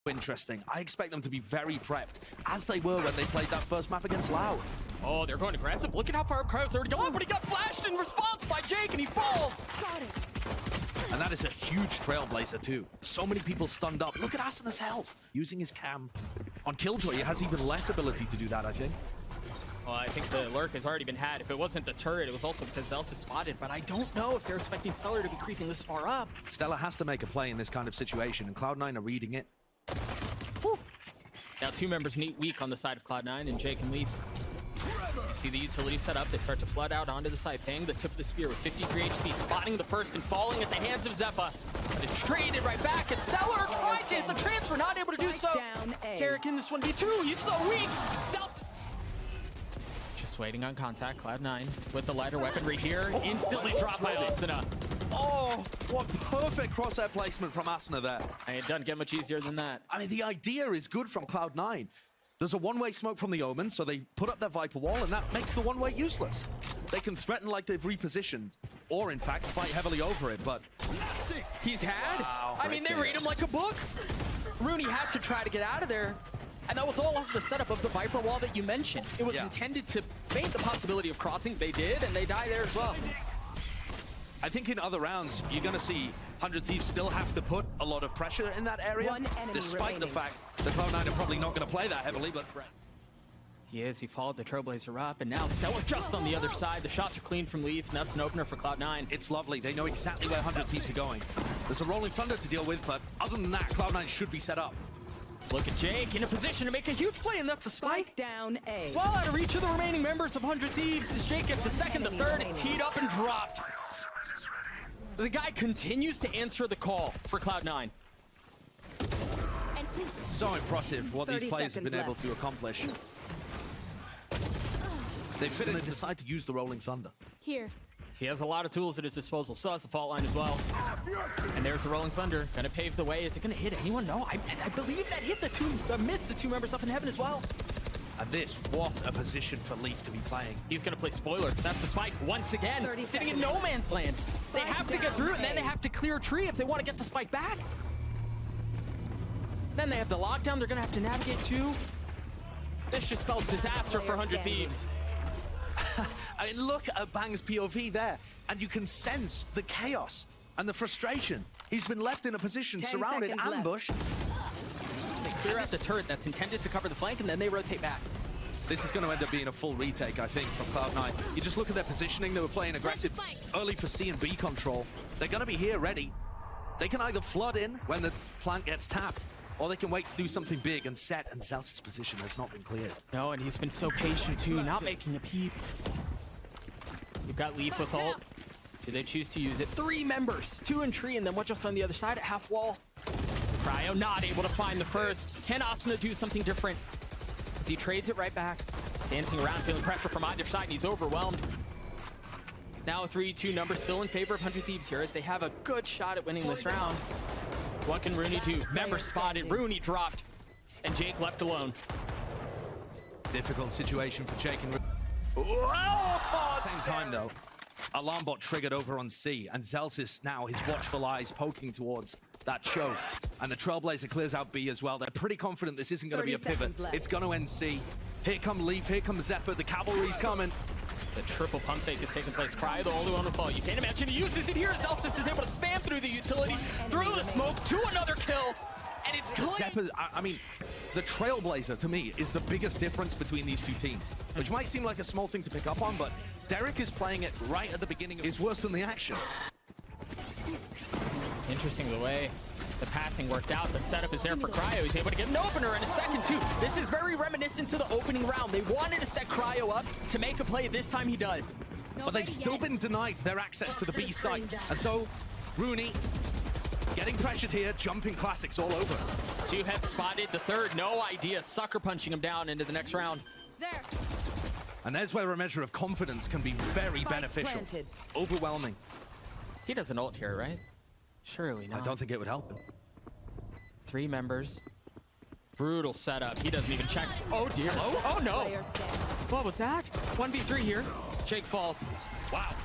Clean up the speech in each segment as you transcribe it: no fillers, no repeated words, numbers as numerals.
interesting. I expect them to be very prepped, as they were when they played that first map against Loud. Oh, they're going aggressive. Look at how far Cryo's already gone, but he got flashed in response by Jake, and he falls. Got it. And that is a huge trailblazer too. So many people stunned up. Look at Asuna's health. Using his cam. On Killjoy, he has even less ability to do that, I think. Well, I think the lurk has already been had. If it wasn't the turret, it was also because Zellsis spotted, but I don't know if they're expecting Stellar to be creeping this far up. Stella has to make a play in this kind of situation, and Cloud9 are reading it. Whew. Now 2 members weak on the side of Cloud9, and Jake and Leaf. You see the utility set up. They start to flood out onto the side. Paying the tip of the spear with 53 HP, spotting the first and falling at the hands of Xeppaa. But it's traded right back. And Stellar tried to hit the transfer, not able to do so. Derrek in this 1v2. He's so weak. Just waiting on contact. Cloud9 with the lighter weaponry here. Instantly dropped by Asuna. Oh, what perfect crosshair placement from Asuna there. And it doesn't get much easier than that. I mean, the idea is good from Cloud9. There's a one-way smoke from the Omen, so they put up their Viper wall, and that makes the one-way useless. They can threaten like they've repositioned, or in fact, fight heavily over it, but... He's had? Wow, I mean, they read him like a book. Runi had to try to get out of there, and that was all off the setup of the Viper wall that you mentioned. It was intended to feint the possibility of crossing. They did, and they die there as well. I think in other rounds, you're going to see 100 Thieves still have to put a lot of pressure in that area, despite the fact that Cloud9 are probably not going to play that heavily, but... He is. He followed the Trailblazer up, and now Stellar just on the other side. The shots are clean from Leaf, and that's an opener for Cloud9. It's lovely. They know exactly where 100 Thieves are going. There's a Rolling Thunder to deal with, but other than that, Cloud9 should be set up. Look at Jake in a position to make a huge play, and that's a spike. Down A. Well out of reach of the remaining members of 100 Thieves, as Jake gets the second, the third is teed up and dropped. The guy continues to answer the call for Cloud9. It's so impressive what these players have been able to accomplish. They fit and they decide to use the Rolling Thunder. Here. He has a lot of tools at his disposal. So has the fault line as well. And there's the Rolling Thunder. Gonna pave the way. Is it gonna hit anyone? No, I believe that hit missed the 2 members up in heaven as well. And this, what a position for Leaf to be playing. He's gonna play spoiler. That's the spike once again. Sitting in no man's land. They have to get through, and then they have to clear a tree if they want to get the spike back. Then they have the lockdown. They're gonna have to navigate too. This just spells disaster for 100 Thieves. I mean, look at Bang's POV there, and you can sense the chaos and the frustration. He's been left in a position, surrounded, ambushed. They clear out the turret that's intended to cover the flank, and then they rotate back. This is going to end up being a full retake, I think, from Cloud9. You just look at their positioning. They were playing aggressive early for C and B control. They're going to be here ready. They can either flood in when the plant gets tapped, or they can wait to do something big and set, and Zellsis' position has not been cleared. No, and he's been so patient too, not making a peep. You've got Leaf with ult. Do they choose to use it? 3 members, 2 in tree, and then what just on the other side at half wall? Cryo not able to find the first. Can Asuna do something different? As he trades it right back. Dancing around, feeling pressure from either side, and he's overwhelmed. Now a 3-2 number still in favor of 100 Thieves here, as they have a good shot at winning this round. What can Runi do? Member spotted, Runi dropped, and Jake left alone. Difficult situation for Jake and Runi. Same time though, alarm bot triggered over on C, and Zellsis now, his watchful eyes poking towards that choke. And the Trailblazer clears out B as well. They're pretty confident this isn't going to be a pivot. It's going to end C. Here come Leaf, here comes Xeppaa, the cavalry's coming. The triple pump fake is taking place. Cry the only one to fall. You can't imagine he uses it here. Zellsis is able to spam through the utility, through the smoke, to another kill, and it's clean. Xeppaa, I mean, the Trailblazer, to me, is the biggest difference between these two teams, which might seem like a small thing to pick up on, but Derrek is playing it right at the beginning. It's worse than the action. Interesting the way the pathing worked out. The setup is there for Cryo. He's able to get an opener in a second, too. This is very reminiscent to the opening round. They wanted to set Cryo up to make a play. This time he does. But they've still been denied their access to the B site. And so, Runi getting pressured here, jumping classics all over. 2 heads spotted. The third, no idea. Sucker punching him down into the next round. There. And there's where a measure of confidence can be very beneficial. Overwhelming. He doesn't ult here, right? Surely not. I don't think it would help him. 3 members. Brutal setup. He doesn't even check. Oh, dear. Oh, no. What was that? 1v3 here. Jake falls. Wow.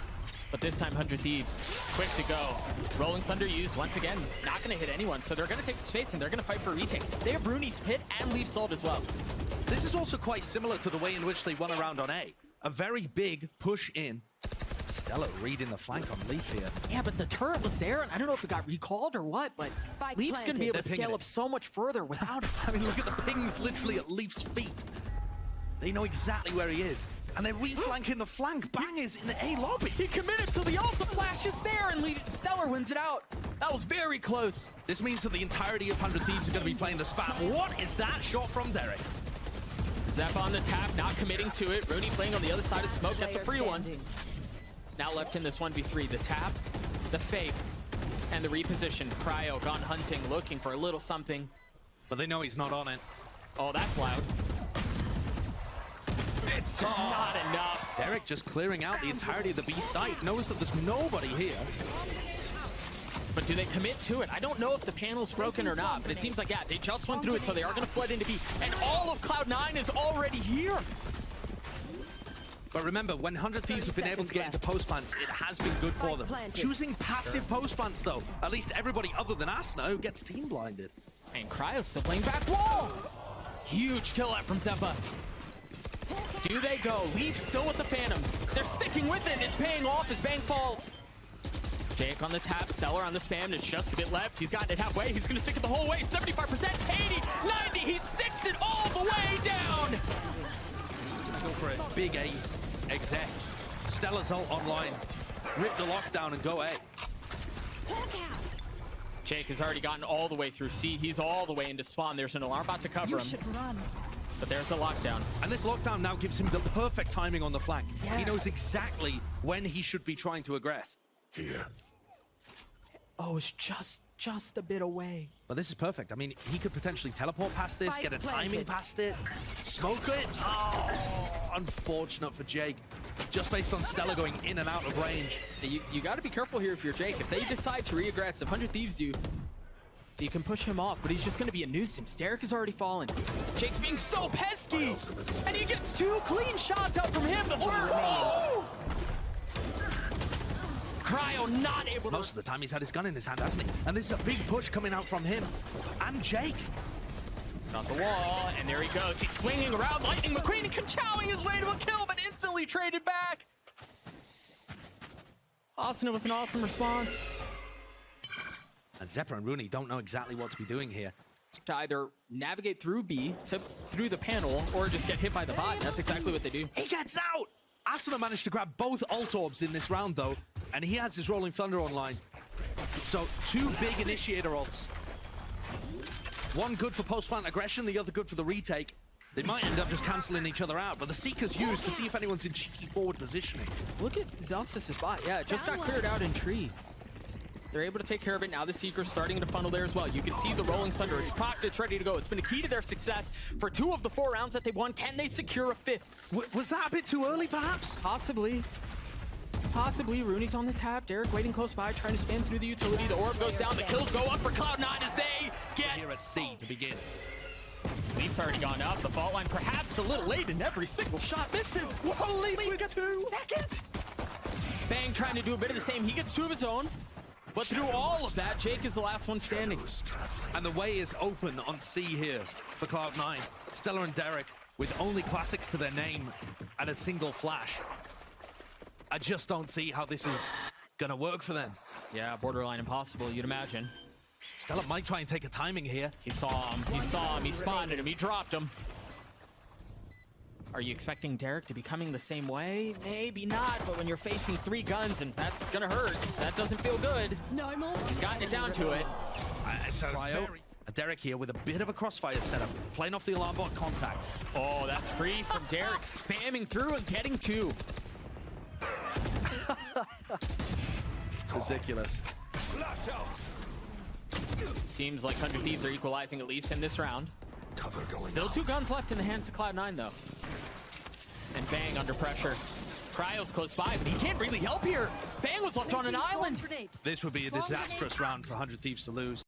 But this time, 100 Thieves, quick to go. Rolling Thunder used once again, not going to hit anyone. So they're going to take the space and they're going to fight for a retake. They have Rooney's Pit and Leaf Salt as well. This is also quite similar to the way in which they won around on A. A very big push in. Stella reading the flank on Leaf here. Yeah, but the turret was there, and I don't know if it got recalled or what, but Spike Leaf's going to be able to They're scale pinging up so much further without him. I mean, look at the pings literally at Leaf's feet. They know exactly where he is. And they're reflanking the flank. Bang is in the A lobby. He committed to the ult, the flash is there, and Stellar wins it out. That was very close. This means that the entirety of 100 Thieves are going to be playing the spam. What is that shot from Derrek? Xeppaa on the tap, not committing to it. Rooney playing on the other side of smoke. That's a free one. Now left in this 1v3, the tap, the fake, and the reposition. Cryo gone hunting, looking for a little something. But they know he's not on it. Oh, that's loud. It's just not enough. Derrek just clearing out the entirety of the B site. Knows that there's nobody here. But do they commit to it? I don't know if the panel's broken or not, but it seems like, yeah, they just went through it, so they are going to flood into B. And all of Cloud9 is already here. But remember, when 100 Thieves have been able to get into post plants, it has been good for them. Choosing passive post plants, though, at least everybody other than Asuna who gets team blinded. And Cryo's still playing back wall. Huge kill out from Xeppaa. Do they go? Leaf still with the Phantom. They're sticking with it. It's paying off as Bang falls. Jake on the tap, Stellar on the spam. It's just a bit left. He's gotten it halfway. He's going to stick it the whole way. 75%, 80, 90. He sticks it all the way down. Go for it. Big A exec. Stella's ult online. Rip the lockdown and go A. Jake has already gotten all the way through C. He's all the way into spawn. There's an alarm about to cover him. But there's the lockdown. And this lockdown now gives him the perfect timing on the flank. Yeah. He knows exactly when he should be trying to aggress. Here. Oh, it's just a bit away. But this is perfect. I mean, he could potentially teleport past this, get a timing past it, smoke it. Oh, unfortunate for Jake. Just based on Stella going in and out of range. You got to be careful here if you're Jake. If they decide to re-aggress, if 100 Thieves do, you can push him off, but he's just going to be a nuisance. Derrek has already fallen. Jake's being so pesky, and he gets 2 clean shots out from him. Oh! Cryo not able to... Most of the time he's had his gun in his hand, hasn't he? And this is a big push coming out from him. And Jake. He's got the wall, and there he goes. He's swinging around, Lightning McQueen, and Kachowing his way to a kill, but instantly traded back. Asuna with an awesome response. And Xeppaa and Rooney don't know exactly what to be doing here. To either navigate through B, through the panel, or just get hit by the bot. That's exactly what they do. He gets out! Asuna managed to grab both ult orbs in this round, though, and he has his Rolling Thunder online. So 2 big initiator ults. One good for post-plant aggression, the other good for the retake. They might end up just cancelling each other out, but the Seeker's used to see if anyone's in cheeky forward positioning. Look at Zellsis' bot. Yeah, it just got cleared out in tree. They're able to take care of it. Now the Seeker's starting to funnel there as well. You can see the Rolling Thunder. It's propped, it's ready to go. It's been a key to their success for 2 of the 4 rounds that they won. Can they secure a 5th? Was that a bit too early, perhaps? Possibly. Possibly. Rooney's on the tap. Derrek waiting close by, trying to spam through the utility. The orb goes down. The kills go up for Cloud9 as they get... Here at C to begin. Leaf's already gone up. The fault line perhaps a little late, and every single shot misses. Whoa, Leaf gets 2! Second! Bang trying to do a bit of the same. He gets 2 of his own. But through all of that, Jake is the last one standing. And the way is open on C here for Cloud9. Stella and Derrek with only classics to their name and a single flash. I just don't see how this is gonna work for them. Yeah, borderline impossible, you'd imagine. Stella might try and take a timing here. He saw him, he spotted him, he dropped him. Are you expecting Derrek to be coming the same way? Maybe not, but when you're facing 3 guns, and that's gonna hurt. That doesn't feel good. No more. He's gotten it down to it. It's a Derrek here with a bit of a crossfire setup, playing off the alarm bot contact. Oh, that's free from Derrek, spamming through and getting 2. Ridiculous. Seems like 100 Thieves are equalizing at least in this round. Cover going Still 2 guns left in the hands of Cloud9, though. And Bang under pressure. Cryo's close by, but he can't really help here. Bang was left on an island. This would be a disastrous round for 100 Thieves to lose.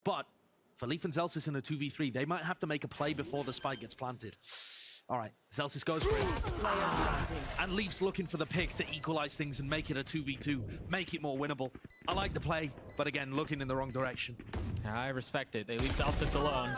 But For Leaf and Zellsis in a 2v3, they might have to make a play before the spike gets planted. All right, Zellsis goes for it. And Leaf's looking for the pick to equalize things and make it a 2v2, make it more winnable. I like the play, but again, looking in the wrong direction. I respect it. They leave Zellsis alone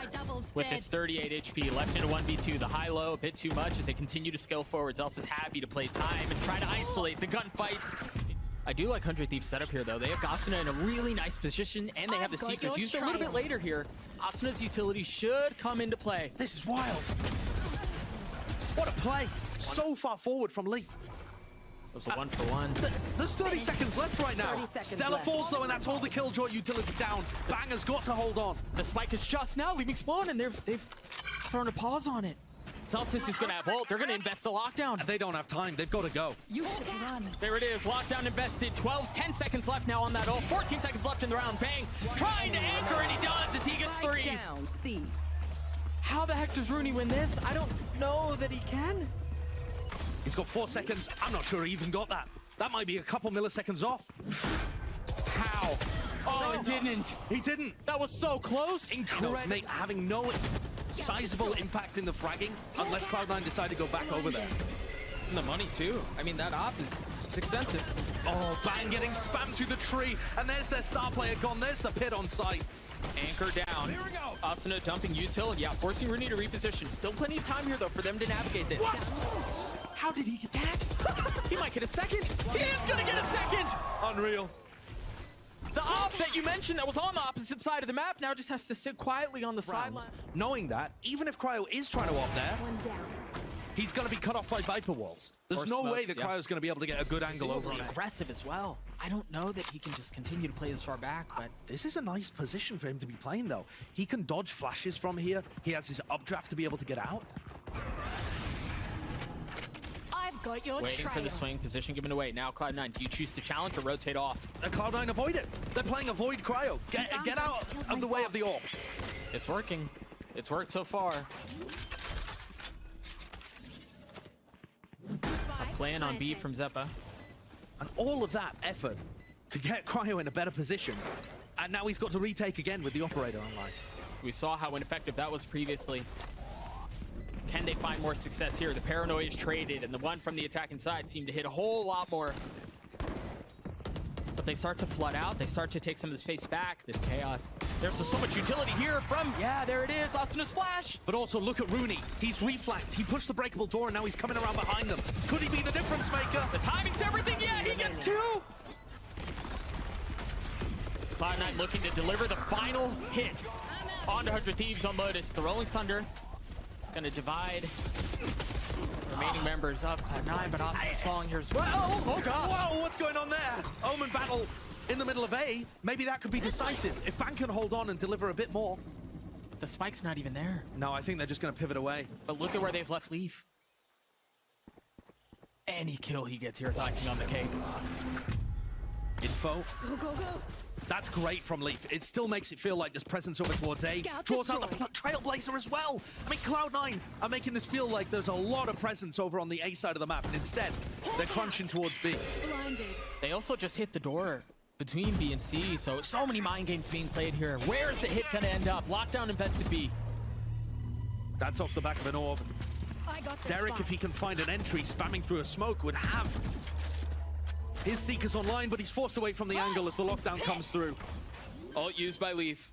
with this 38 HP left in a 1v2. The high-low a bit too much as they continue to scale forward. Zellsis happy to play time and try to isolate the gunfights. I do like 100 Thieves setup here, though. They have Asuna in a really nice position, and they have the Seekers used a little bit later here. Asuna's utility should come into play. This is wild. What a play. So far forward from Leaf. It was a 1-for-1. There's 30 seconds left right now. Stella left. falls, though, and that's all the Killjoy utility down. Bang has got to hold on. The spike is just now leaving spawn, and they've thrown a pause on it. Zellsis is going to have ult. They're going to invest the lockdown. They don't have time. They've got to go. You should run. There it is. Lockdown invested. 10 seconds left now on that ult. 14 seconds left in the round. Bang. Trying to anchor, and he does as he gets 3. Down, C. How the heck does Runi win this? I don't know that he can. He's got 4 seconds. I'm not sure he even got that. That might be a couple milliseconds off. How? Oh, it didn't. He didn't. That was so close. Incredible. Having no sizable impact in the fragging unless Cloud9 decide to go back over there. And the money, too. I mean, that op it's expensive. Oh, Bang getting spammed through the tree. And there's their star player gone. There's the pit on site. Anchor down. Here we go. Asuna dumping utility. Yeah, forcing Runi to reposition. Still plenty of time here, though, for them to navigate this. What? How did he get that? He might get a second. He is going to get a second. Unreal. The op that you mentioned that was on the opposite side of the map now just has to sit quietly on the sideline. Knowing that, even if Cryo is trying to op there, One down. he's going to be cut off by Viper walls. There's no way that Cryo's going to be able to get a good angle over on it. Aggressive as well. I don't know that he can just continue to play this far back, but This is a nice position for him to be playing, though. He can dodge flashes from here. He has his updraft to be able to get out. I've got your waiting for the swing position given away. Now Cloud9, do you choose to challenge or rotate off? And Cloud9 avoid it. They're playing avoid Cryo. Get out of the way of the AWP. It's working. It's worked so far. A plan on B from Xeppaa. And all of that effort to get Cryo in a better position. And now he's got to retake again with the operator online. We saw how ineffective that was previously. Can they find more success here? The paranoia is traded, and the one from the attacking side seemed to hit a whole lot more. But they start to flood out. They start to take some of the space back. This chaos. There's so much utility here from, yeah, there it is, Asuna's flash. But also look at Runi. He's reflanked. He pushed the breakable door, and now he's coming around behind them. Could he be the difference maker? The timing's everything. Yeah, he gets 2. Cloud9 looking to deliver the final hit onto 100 Thieves on Lotus. The Rolling Thunder gonna divide the remaining members of Cloud9, but Asuna's falling here as well. Oh god! Whoa, what's going on there? Omen battle in the middle of A. Maybe that could be decisive. If Bang can hold on and deliver a bit more. But the spike's not even there. No, I think they're just gonna pivot away. But look at where they've left Leaf. Any kill he gets here is icing on the cake. Info. Go, go, go. That's great from Leaf. It still makes it feel like there's presence over towards A. Scout Draws out the destroyed. Trailblazer as well. I mean, Cloud9 are making this feel like there's a lot of presence over on the A side of the map. And instead, they're crunching towards B. Blinded. They also just hit the door between B and C, so many mind games being played here. Where is the hit gonna end up? Lockdown invested B. That's off the back of an orb. I got the Derrek, spot. if he can find an entry, spamming through a smoke, would have his Seekers online, but he's forced away from the angle as the lockdown comes through. Ult used by Leaf.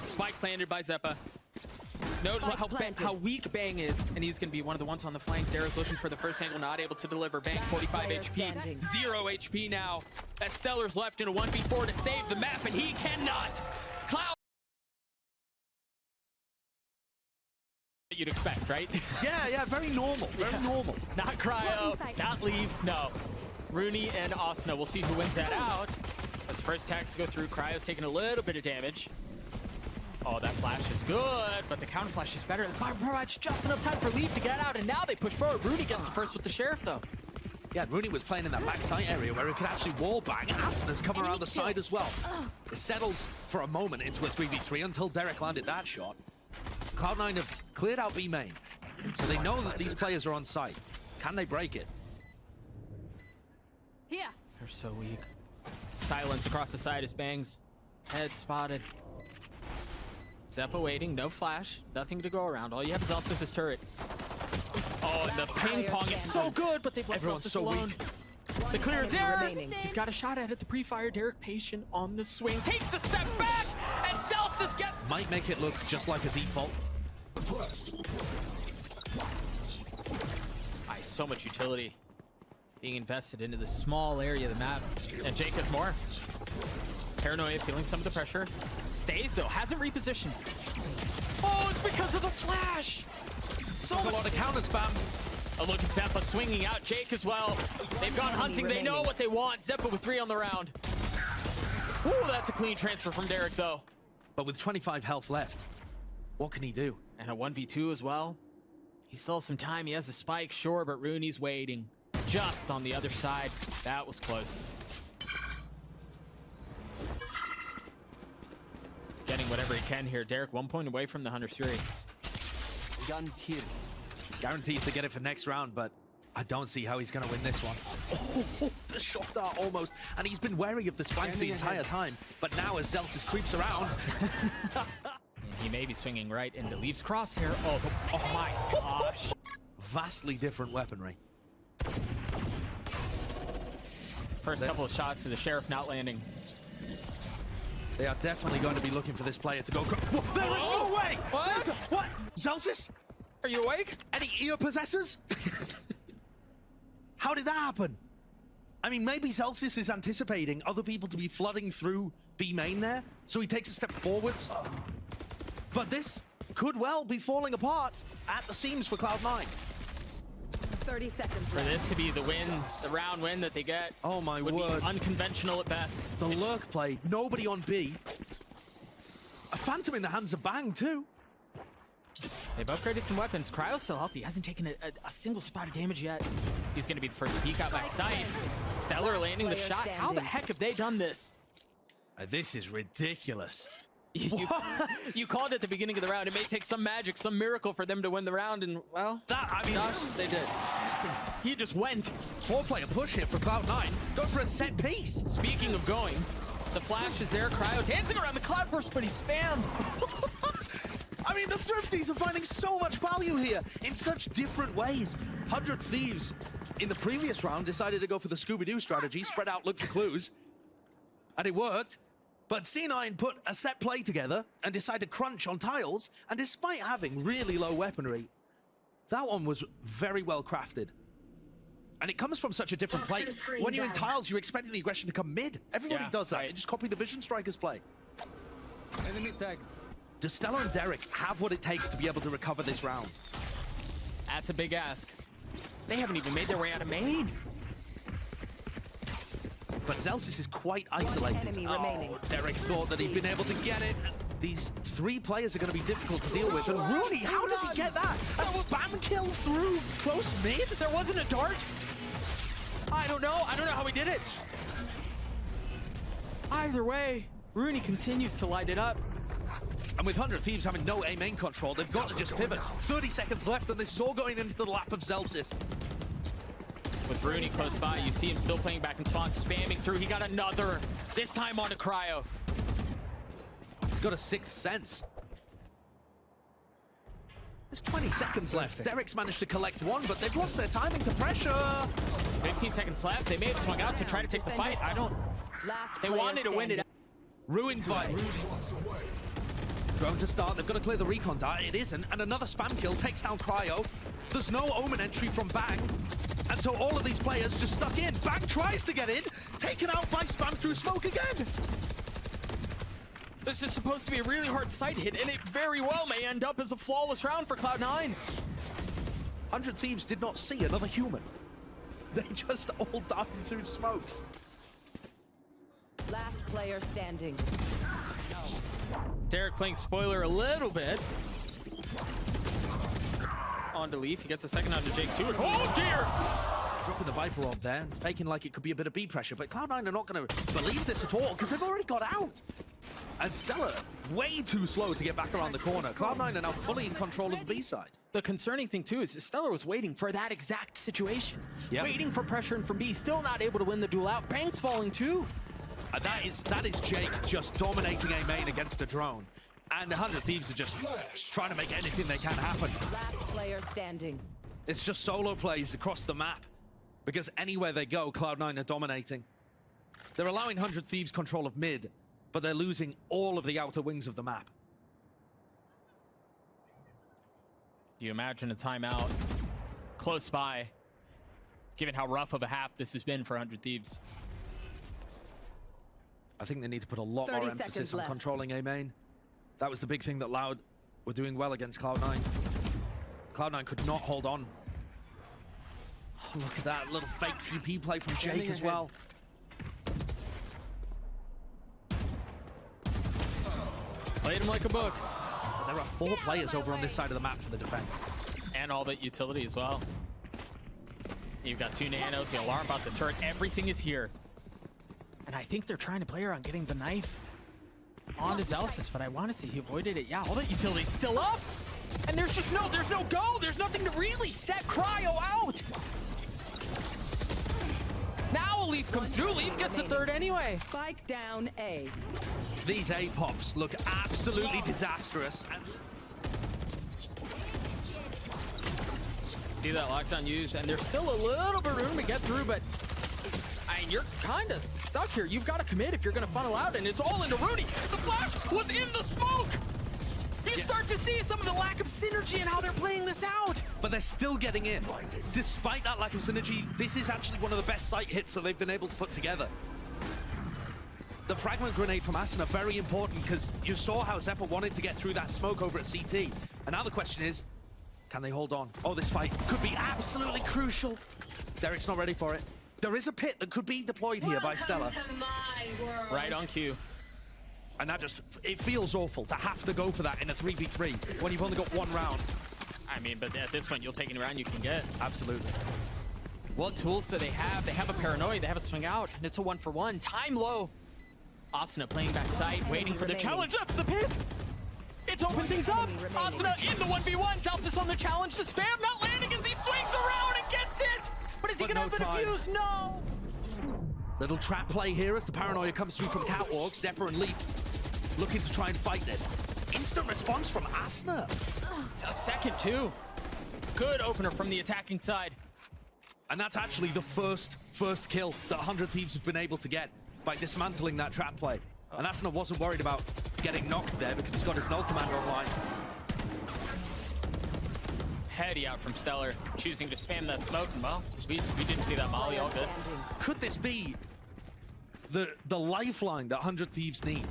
Spike planted by Xeppaa. Note Spike how, planted. how weak Bang is, and he's going to be one of the ones on the flank. Derrek looking for the first angle, not able to deliver. Bang, 45 player HP. standing. 0 HP now. That Stellar's left in a 1v4 to save the map, and he cannot. Cloud. You'd expect, right? Yeah, very normal. Very normal. Not Cryo, not Leaf, no. Runi and Asuna. We'll see who wins that out. As first tags go through, Cryo's taking a little bit of damage. Oh, that flash is good, but the counter flash is better. The fire provides just enough time for Leaf to get out, and now they push forward. Runi gets the first with the Sheriff, though. Yeah, Runi was playing in that back side area where he could actually wall bang. Asuna's come around the side as well. It settles for a moment into a 3v3 until Derrek landed that shot. Cloud9 have cleared out B main, so they know that these players are on site. Can they break it? Here. They're so weak. Silence across the side as Bang's head spotted. Xeppaa waiting, no flash, nothing to go around. All you have is also a turret. Oh, and the ping pong is so good, but they've left Everyone's Zellsis so alone. weak. The clear is Enemy there. remaining. He's got a shot at it. The pre-fire. Derrek patient on the swing. Takes a step back, and Zellsis gets... Might make it look just like a default. So much utility being invested into the small area of the map. And Jake has more. Paranoia feeling some of the pressure. Stays though, hasn't repositioned. Oh, it's because of the flash. So A lot of counter spam. A look at Xeppaa swinging out. Jake as well. They've gone hunting. They know what they want. Xeppaa with 3 on the round. Ooh, that's a clean transfer from Derrek though. But with 25 health left, what can he do? And a 1v2 as well. He still has some time. He has a spike, sure, but Runi's waiting just on the other side. That was close. Getting whatever he can here. Derrek 1 point away from the 103. Gun here. Guaranteed to get it for next round, but I don't see how he's going to win this one. Oh, the shot dart almost. And he's been wary of this flank the entire time. But now as Zellsis creeps around... He may be swinging right into Leaf's crosshair. Oh my gosh. Vastly different weaponry. First couple of shots to the Sheriff not landing. They are definitely going to be looking for this player to go... There is no way! What? What? Zellsis? Are you awake? Any ear possessors? How did that happen? I mean, maybe Zellsis is anticipating other people to be flooding through B main there, so he takes a step forwards. But this could well be falling apart at the seams for Cloud9. 30 seconds For left. this to be the win, the round win that they get. Oh my would word. be unconventional at best. The lurk play, nobody on B. A Phantom in the hands of Bang too. They've upgraded some weapons. Cryo's still healthy. Hasn't taken a single spot of damage yet. He's going to be the first to peek out back side. Stellar landing the Player shot. How the standing. heck have they done this? This is ridiculous. You called it at the beginning of the round. It may take some magic, some miracle for them to win the round, and, well, That, I mean, gosh, they did. He just went. 4-player push here for Cloud9. Go for a set piece. Speaking of going, the flash is there. Cryo dancing around the cloud burst, but he's spammed. I mean, the Thrifties are finding so much value here in such different ways. 100 Thieves in the previous round decided to go for the Scooby-Doo strategy, spread out, look for clues. And it worked. But C9 put a set play together and decided to crunch on tiles. And despite having really low weaponry, that one was very well crafted. And it comes from such a different place. When you're in tiles, you're expecting the aggression to come mid. Everybody Yeah, does that. right. They just copy the Vision Strikers play. Enemy tag. Does Stellar and Derrek have what it takes to be able to recover this round? That's a big ask. They haven't even made their way out of main. But Zellsis is quite isolated. enemy remaining. Derrek thought that he'd been able to get it. These 3 players are going to be difficult to deal with. And Runi, how does he get that? A spam kill through close mid? There wasn't a dart? I don't know. I don't know how he did it. Either way, Runi continues to light it up. And with 100 Thieves having no A main control, they've got to just pivot. 30 seconds left, and this is all going into the lap of Zellsis. With Runi close by, you see him still playing back in spawn, spamming through. He got another, this time onto Cryo. He's got a 6th sense. There's 20 seconds left. Derrek's managed to collect 1, but they've lost their timing to pressure. 15 seconds left. They may have swung out to try to take the fight. Last They player wanted to win it. standing. Ruined by drone to start. They've got to clear the recon dart. It isn't. And another spam kill takes down Cryo. There's no Omen entry from Bang. And so all of these players just stuck in. Bang tries to get in. Taken out by spam through smoke again. This is supposed to be a really hard side hit, and it very well may end up as a flawless round for Cloud9. 100 Thieves did not see another human. They just all died through smokes. Last player standing. Derrek playing spoiler a little bit. On to Leaf. He gets a second onto Jake too. Oh dear! Dropping the Viper Orb there, and faking like it could be a bit of B pressure, but Cloud9 are not going to believe this at all, because they've already got out. And Stellar, way too slow to get back around the corner. Cloud9 are now fully in control of the B side. The concerning thing too is Stellar was waiting for that exact situation. Yep. Waiting for pressure and from B, still not able to win the duel out. Bang's falling too. And that is Jake just dominating A main against a drone. And 100 Thieves are just trying to make anything they can happen. Last player standing. It's just solo plays across the map. Because anywhere they go, Cloud9 are dominating. They're allowing 100 Thieves control of mid, but they're losing all of the outer wings of the map. You imagine a timeout close by, given how rough of a half this has been for 100 Thieves. I think they need to put a lot 30 more emphasis seconds on left. controlling A main. That was the big thing that Loud were doing well against Cloud9. Cloud9 could not hold on. Oh, look at that little fake TP play from Jake as well. Played him like a book. But there are 4 players over on this side of the map for the defense. And all that utility as well. You've got 2 nanos, the alarm bot, the turret, everything is here. And I think they're trying to play around getting the knife onto Zellsis, but I want to say he avoided it. Yeah, all that utility's still up. And there's no go. There's nothing to really set Cryo out. Now a Leaf comes through. Leaf gets the third anyway. Spike down A. These A pops look absolutely disastrous. And See that lockdown used, and there's still a little bit of room to get through, but I mean, you're kind of stuck here. You've got to commit if you're going to funnel out, and it's all into Runi. The flash was in the smoke. You start to see some of the lack of synergy and how they're playing this out. but they're still getting in. Despite that lack of synergy, this is actually one of the best site hits that they've been able to put together. The fragment grenade from Asuna, very important, because you saw how Xeppaa wanted to get through that smoke over at CT. And now the question is, can they hold on? Oh, this fight could be absolutely crucial. Derrek's not ready for it. There is a pit that could be deployed here by Stella. Right on cue. And that just, it feels awful to have to go for that in a 3v3 when you've only got one round. I mean, but at this point, you'll take any round you can get. Absolutely. What tools do they have? They have a paranoid, they have a swing out, and it's a 1-for-1. Time low. Asuna playing backside, waiting for the challenge. That's the pit. It's opened things up. Asuna in the 1v1. Zellsis on the challenge to spam, not landing as he swings around and gets it. But is he gonna have the defuse? No. Little trap play here as the paranoia comes through from Catwalk. Xeppaa and Leaf looking to try and fight this. Instant response from Asuna. A second too. Good opener from the attacking side. And that's actually the first kill that 100 Thieves have been able to get by dismantling that trap play. And Asuna wasn't worried about getting knocked there because he's got his null commander online. Heady out from Stellar, choosing to spam that smoke, and well, we didn't see that molly, all good. Could this be the lifeline that 100 Thieves need?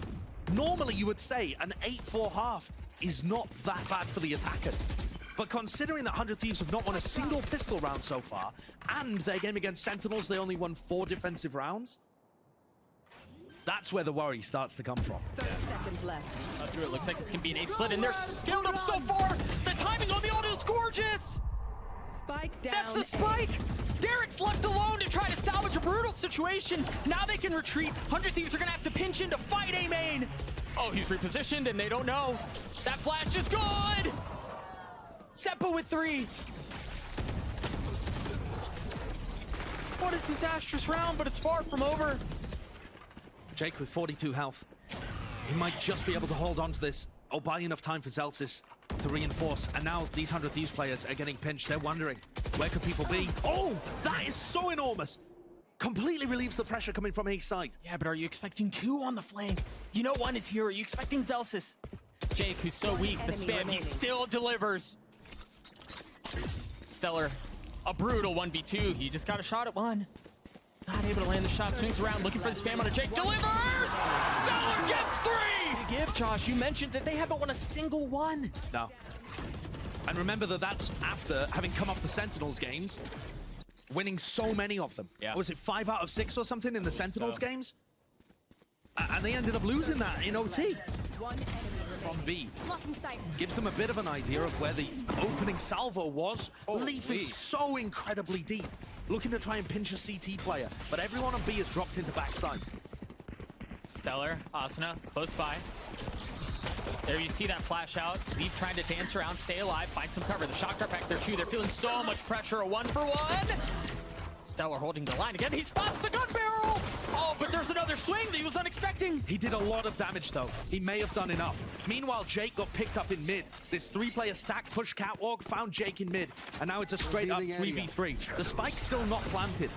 Normally you would say an 8-4 half is not that bad for the attackers. But considering that 100 Thieves have not won a single pistol round so far, and their game against Sentinels, they only won 4 defensive rounds, that's where the worry starts to come from. 30 seconds left. Through it looks like it's gonna be an ace split, and they're skilled up so far. The timing on the auto is gorgeous. Spike down. That's the spike. Derrek's left alone to try to salvage a brutal situation. Now they can retreat. 100 Thieves are gonna have to pinch in to fight A main. Oh, he's repositioned, and they don't know. That flash is good. Xeppaa with 3. What a disastrous round, but it's far from over. Jake with 42 health. He might just be able to hold on to this or buy enough time for Zellsis to reinforce. And now these 100 Thieves players are getting pinched. They're wondering, where could people be? Oh, that is so enormous. Completely relieves the pressure coming from his side. Yeah, but are you expecting 2 on the flank? You know one is here. Are you expecting Zellsis? Jake, who's so weak, the spam, he still delivers. Stellar, a brutal 1v2. He just got a shot at 1. Not able to land the shot, swings around, looking for the spam on a Jake, delivers! Stellar gets 3! Give, Josh, you mentioned that they haven't won a single one. No. And remember that that's after having come off the Sentinels games, winning so many of them. Yeah. Was it 5 out of 6 or something in the Sentinels games? And they ended up losing that in OT. One enemy From B. blocking sight. Gives them a bit of an idea of where the opening salvo was. Leaf Leaf. is so incredibly deep. Looking to try and pinch a CT player, but everyone on B has dropped into backside. Stellar, Asuna, close by. There you see that flash out. Leaf trying to dance around, stay alive, find some cover. The shock dart back there too. They're feeling so much pressure. A 1-for-1. Stellar holding the line again. He spots the gun barrel. Oh, but there's another swing that he was unexpecting. He did a lot of damage though. He may have done enough. Meanwhile, Jake got picked up in mid. This 3-player stack push catwalk found Jake in mid. And now it's a straight up 3v3. The spike's still not planted.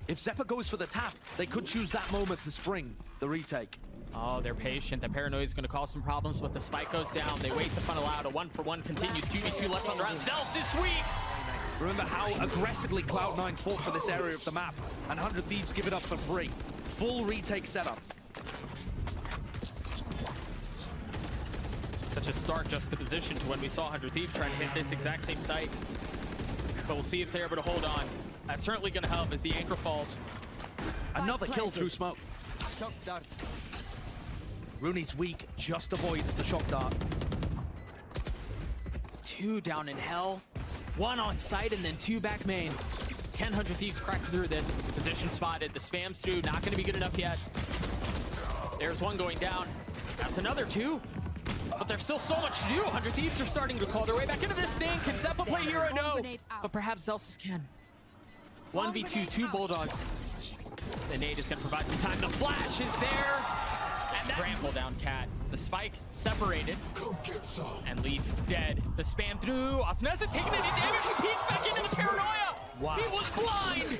If Xeppaa goes for the tap, they could choose that moment to spring the retake. Oh, they're patient. The paranoia is going to cause some problems, but the spike goes down. They wait to funnel out. A 1-for-1 continues. 2v2 left on the round. Zellsis weak. Remember how aggressively Cloud9 fought for this area of the map, and 100 Thieves give it up for free. Full retake setup. Such a stark juxtaposition to when we saw 100 Thieves trying to hit this exact same site. But we'll see if they're able to hold on. That's certainly going to help as the anchor falls. Another kill through smoke. Shock dart. Runi's weak, just avoids the shock dart. 2 down in hell. 1 on site and then 2 back main. Can 100 Thieves crack through this? Position spotted. The spam's through. Not going to be good enough yet. There's 1 going down. That's another 2. But there's still so much to do. 100 Thieves are starting to claw their way back into this thing. Can Xeppaa play hero? No. But perhaps Zellsis can. 1v2, 2 Bulldogs. The nade is going to provide some time. The flash is there. And trample down Cat. The spike separated. And Leaf dead. The spam through. Asuna hasn't taken any damage. He peeks back into the paranoia. Wow. He was blind.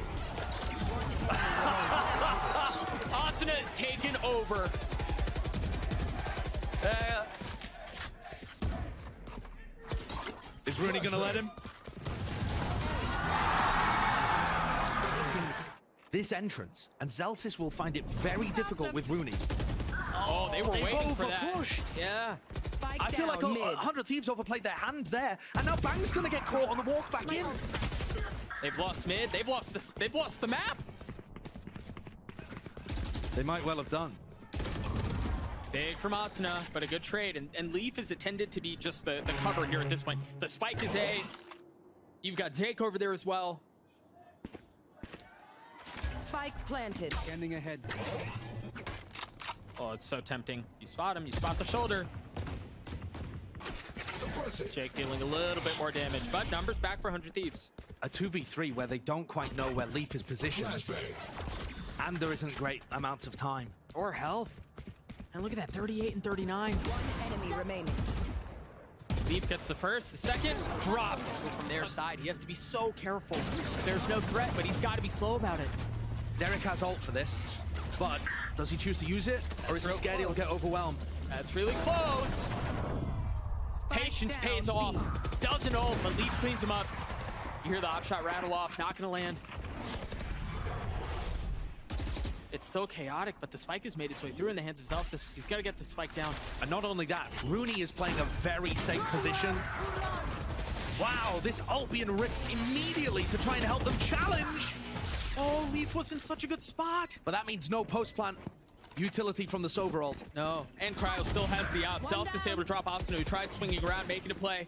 Asuna is taken over. Is Runi gonna let him? This entrance, and Zellsis will find it very difficult with Runi. Oh, they were waiting for that. Overpushed. Yeah. Spike I feel like down mid. 100 Thieves overplayed their hand there, and now Bang's gonna get caught on the walk back in. They've lost mid. They've lost the map. They might well have done. Big from Asuna, but a good trade. And Leaf is intended to be just the cover here at this point. The spike is A. You've got Jake over there as well. Spike planted. Standing ahead. Oh, it's so tempting. You spot him, you spot the shoulder. Jake dealing a little bit more damage, but numbers back for 100 Thieves. A 2v3 where they don't quite know where Leaf is positioned. And there isn't great amounts of time. Or health. And look at that, 38 and 39. One enemy remaining. Leaf gets the first, the second, dropped from their side. He has to be so careful. There's no threat, but he's got to be slow about it. Derrek has ult for this, but does he choose to use it? Or is he scared he'll get overwhelmed? That's really close. Patience pays off. Doesn't ult, but Leaf cleans him up. You hear the op shot rattle off, not gonna land. It's still chaotic, but the spike has made its way through in the hands of Zellsis. He's got to get the spike down. And not only that, Runi is playing a very safe position. Wow, this ult being ripped immediately to try and help them challenge. Oh, Leaf was in such a good spot. But that means no post-plant utility from the Sova ult. No, and Cryo still has the op. Zellsis able to drop Asuna, who tried swinging around, making a play.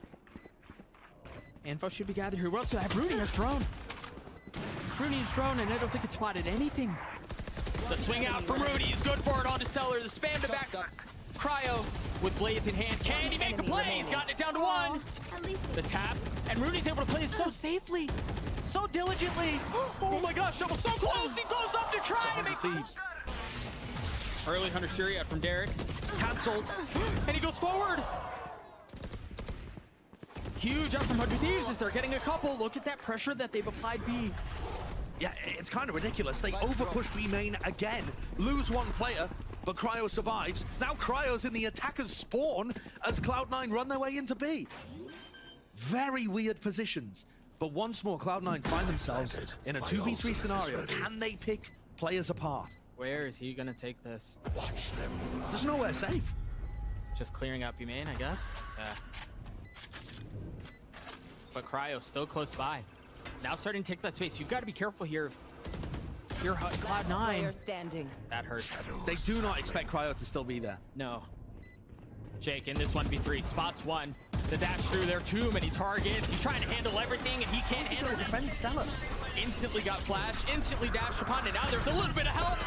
Info should be gathered here. We also have Runi has drone. Runi has drone, and I don't think it spotted anything. The swing out from Runi is good for it on the Stellar. The spam to back Cryo with blades in hand. Can he make a play? He's gotten it down to 1. The tap, and Runi's able to play it so safely, so diligently. Oh my gosh, that was so close. He goes up to try to make Thieves. early Hunter Fury out from Derrek. Cancelled. And he goes forward. Huge up from 100 Thieves as they're getting a couple. Look at that pressure that they've applied B. Yeah, it's kind of ridiculous. They overpush B main again, lose 1 player, but Cryo survives. Now Cryo's in the attacker's spawn as Cloud9 run their way into B. Very weird positions, but once more Cloud9 find themselves in a 2v3 scenario. Can they pick players apart? Where is he gonna take this? There's nowhere safe. Just clearing out B main, I guess. Yeah. But Cryo's still close by. Now starting to take that space. You've got to be careful here. If you're Player Cloud9, standing. that hurts. They do not expect Cryo to still be there. No. Jake in this 1v3 spots 1. The dash through there, too many targets. He's trying to handle everything, and he can't handle it. Defend Stellar. Instantly got flashed, instantly dashed upon it. Now there's a little bit of help.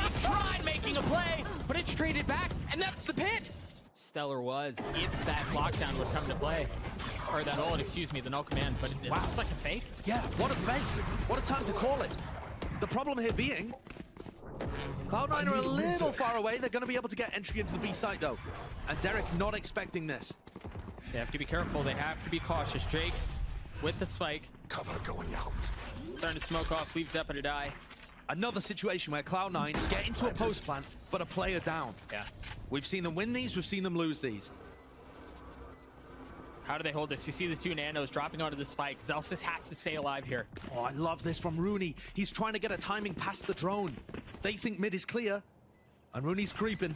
He tried making a play, but it's traded back, and that's the pit. Stellar was, if that lockdown would come to play. Or that ult, excuse me, the null command, but it looks like a fake. Yeah, what a fake. What a time to call it. The problem here being, Cloud9 are a little far away. They're going to be able to get entry into the B site, though. And Derrek not expecting this. They have to be careful. They have to be cautious. Jake with the spike. Cover going out. Starting to smoke off, leaves Xeppaa to die. Another situation where Cloud9 get into a post plant, but a player down. Yeah. We've seen them win these, we've seen them lose these. How do they hold this? You see the two nanos dropping onto the spike. Zellsis has to stay alive here. Oh, I love this from Runi. He's trying to get a timing past the drone. They think mid is clear, and Rooney's creeping.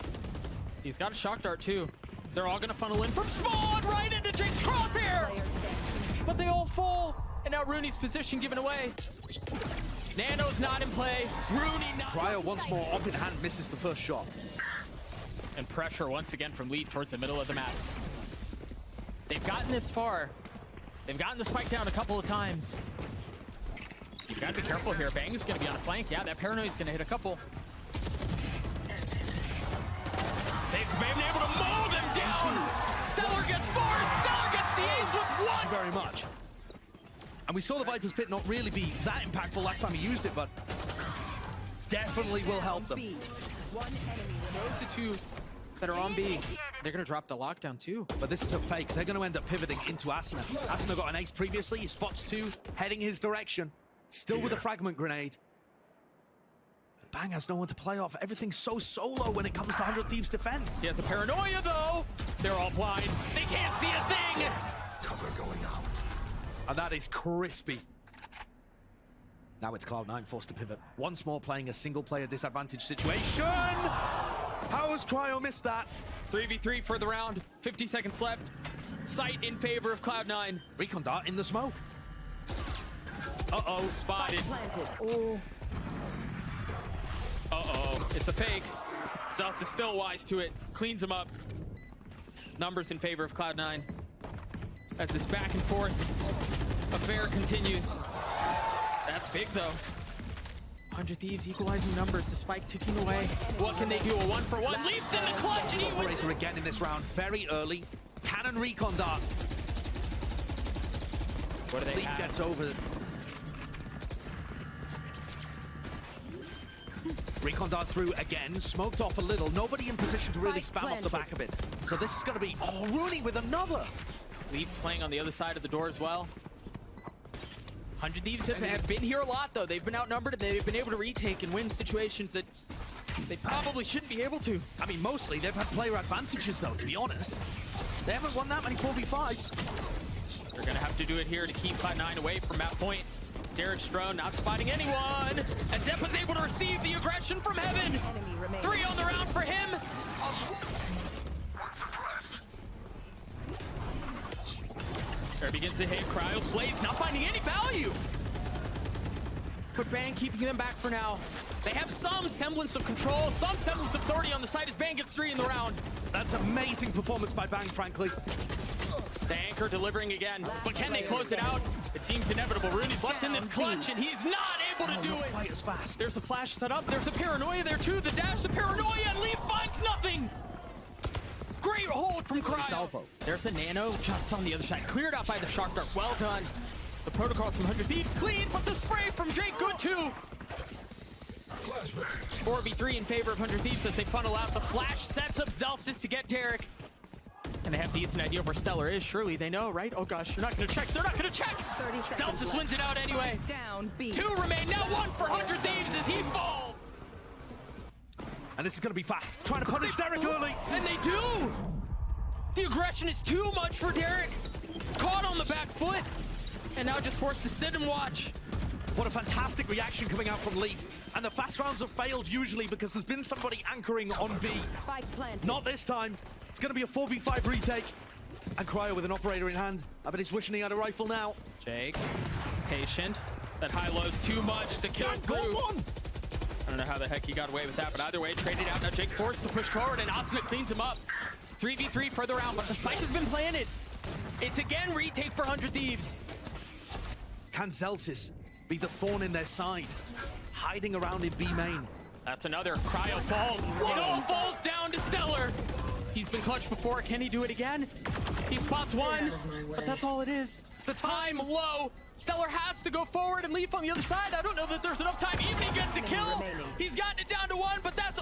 He's got a shock dart too. They're all gonna funnel in from spawn right into Jake's crosshair! But they all fall, and now Rooney's position given away. Nano's not in play. Rooney not. Cryo once more up in hand, misses the first shot. And pressure once again from Leaf towards the middle of the map. They've gotten this far. They've gotten the spike down a couple of times. You've got to be careful here. Bang is going to be on a flank. Yeah, that paranoia is going to hit a couple. They've been able to mow them down. Stellar gets four. Stellar gets the ace with one. Very much. And we saw the Viper's Pit not really be that impactful last time he used it, but definitely will help them. One enemy Those are two that are on B. They're going to drop the lockdown too. But this is a fake. They're going to end up pivoting into Asuna. Asuna got an ace previously. He spots two, heading his direction. Still with a fragment grenade. Bang has no one to play off. Everything's so solo when it comes to 100 Thieves defense. He has a paranoia though. They're all blind. They can't see a thing. Cover going out. And that is crispy. Now it's Cloud9 forced to pivot. Once more playing a single player disadvantage situation. How has Cryo missed that? 3v3 for the round. 50 seconds left. Sight in favor of Cloud9. Recon dart in the smoke. Uh-oh, spotted. planted. Oh. Uh-oh, it's a fake. Zellsis is still wise to it. Cleans him up. Numbers in favor of Cloud9. As this back and forth affair continues. That's big though. 100 Thieves equalizing numbers, the spike ticking away. What can they do? A 1-for-1 leaps in the clutch and he wins. Operator again in this round, very early. Cannon recon dart. What do they Leaf have? gets over. Recon dart through again, smoked off a little. Nobody in position to really spam off the back of it. So this is going to be, oh, Rooney with another. Leafs playing on the other side of the door as well. 100 Thieves have been here a lot, though. They've been outnumbered, and they've been able to retake and win situations that they probably shouldn't be able to. I mean, mostly they've had player advantages, though, to be honest. They haven't won that many 4v5s. They're going to have to do it here to keep Cloud9 away from that point. Derrek's drone not spotting anyone. And Xeppaa's able to receive the aggression from heaven. enemy remaining. 3 on the round for him. There begins to hit Cryo's blades, not finding any value. But Bang keeping them back for now. They have some semblance of control, some semblance of authority on the side as Bang gets 3 in the round. That's amazing performance by Bang, frankly. The anchor delivering again, but can they close it out? It seems inevitable. Rooney's left in this clutch, and he's not able to do Not it. quite as fast. There's a flash set up. There's a paranoia there too. The dash, the paranoia, and Leaf finds nothing. Great hold from Cryo. Salvo. There's a nano just on the other side. Cleared out by the shock dart. Well done. The protocols from 100 Thieves clean, but the spray from Jake good too. 4v3 in favor of 100 Thieves as they funnel out. The flash sets up Zellsis to get Derrek. And they have a decent idea of where Stellar is. Surely they know, right? Oh gosh, they're not going to check. They're not going to check. 30 seconds Zellsis left. wins it out anyway. Down B. 2 remain. Now 1 for 100 Thieves as he falls. And this is going to be fast. Trying to punish Derrek early. And they do. The aggression is too much for Derrek. Caught on the back foot. And now just forced to sit and watch. What a fantastic reaction coming out from Leaf. And the fast rounds have failed usually because there's been somebody anchoring on B. Spike planted. Not this time. It's going to be a 4v5 retake. And Cryo with an operator in hand. I bet he's wishing he had a rifle now. Jake, patient. That high-low's too much to kill Got through. one! I don't know how the heck he got away with that, but either way, traded out. Now Jake forced to push forward, and Asuna cleans him up. 3v3 further round, but the spike has been planted. It's again retake for 100 Thieves. Can Zellsis be the thorn in their side? Hiding around in B main. That's another. Cryo falls. It all falls down to Stellar. He's been clutch before. Can he do it again? He spots one, but that's all it is. The time low. Stellar has to go forward and Leaf on the other side. I don't know that there's enough time. Even he gets a kill. He's gotten it down to one, but that's